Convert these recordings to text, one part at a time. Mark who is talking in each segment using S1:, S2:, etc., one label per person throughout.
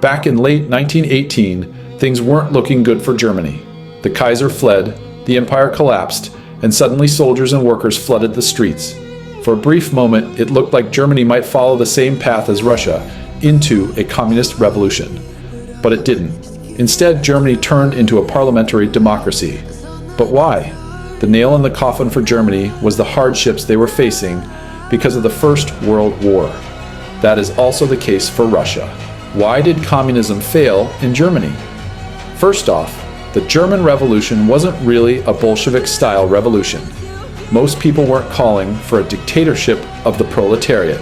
S1: Back in late 1918, things weren't looking good for Germany. The Kaiser fled, the empire collapsed, and suddenly soldiers and workers flooded the streets. For a brief moment, it looked like Germany might follow the same path as Russia into a communist revolution. But it didn't. Instead, Germany turned into a parliamentary democracy. But why? The nail in the coffin for Germany was the hardships they were facing because of the First World War. That is also the case for Russia. Why did communism fail in Germany? First off, the German Revolution wasn't really a Bolshevik-style revolution. Most people weren't calling for a dictatorship of the proletariat.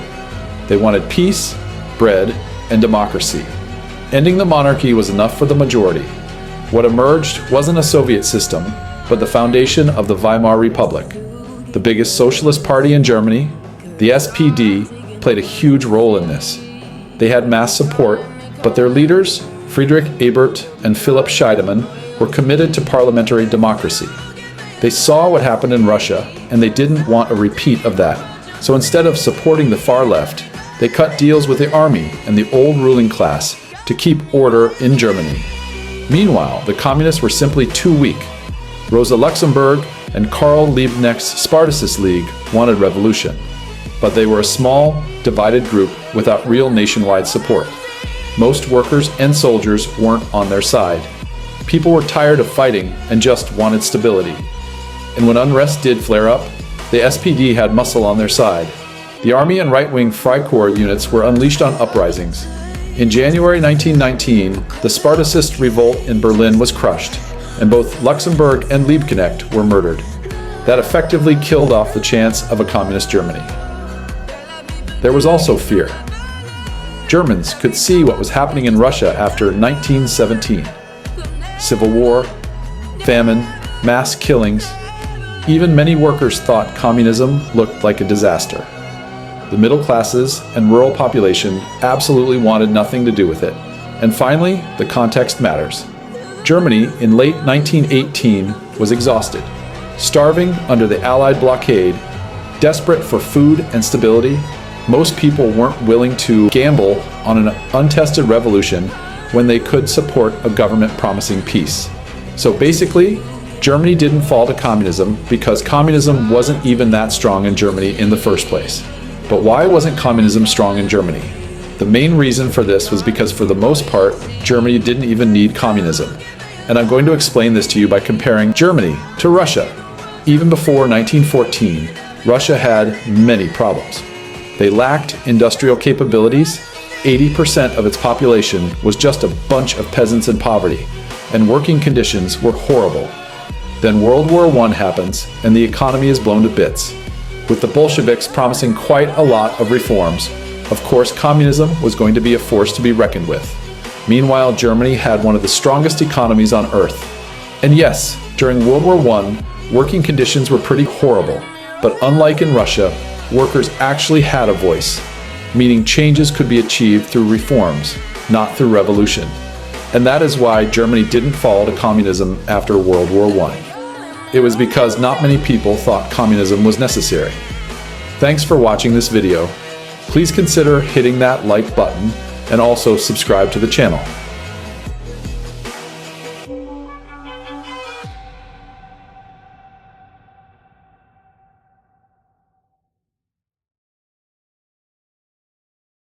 S1: They wanted peace, bread, and democracy. Ending the monarchy was enough for the majority. What emerged wasn't a Soviet system, but the foundation of the Weimar Republic. The biggest socialist party in Germany, the SPD, played a huge role in this. They had mass support, but their leaders, Friedrich Ebert and Philipp Scheidemann, were committed to parliamentary democracy. They saw what happened in Russia, and they didn't want a repeat of that. So instead of supporting the far left, they cut deals with the army and the old ruling class to keep order in Germany. Meanwhile, the communists were simply too weak. Rosa Luxemburg and Karl Liebknecht's Spartacist League wanted revolution, but they were a small, divided group without real nationwide support. Most workers and soldiers weren't on their side. People were tired of fighting and just wanted stability. And when unrest did flare up, the SPD had muscle on their side. The army and right-wing Freikorps units were unleashed on uprisings. In January 1919, the Spartacist revolt in Berlin was crushed, and both Luxemburg and Liebknecht were murdered. That effectively killed off the chance of a communist Germany. There was also fear. Germans could see what was happening in Russia after 1917. Civil war, famine, mass killings. Even many workers thought communism looked like a disaster. The middle classes and rural population absolutely wanted nothing to do with it. And finally, the context matters. Germany in late 1918 was exhausted, starving under the Allied blockade, desperate for food and stability. Most people weren't willing to gamble on an untested revolution when they could support a government promising peace. So basically, Germany didn't fall to communism because communism wasn't even that strong in Germany in the first place. But why wasn't communism strong in Germany? The main reason for this was because for the most part, Germany didn't even need communism. And I'm going to explain this to you by comparing Germany to Russia. Even before 1914, Russia had many problems. They lacked industrial capabilities. 80% of its population was just a bunch of peasants in poverty, and working conditions were horrible. Then World War I happens, and the economy is blown to bits. With the Bolsheviks promising quite a lot of reforms, of course communism was going to be a force to be reckoned with. Meanwhile, Germany had one of the strongest economies on earth. And yes, during World War I, working conditions were pretty horrible, but unlike in Russia, workers actually had a voice, meaning changes could be achieved through reforms, not through revolution. And that is why Germany didn't fall to communism after World War I. It was because not many people thought communism was necessary. Thanks for watching this video. Please consider hitting that like button and also subscribe to the channel.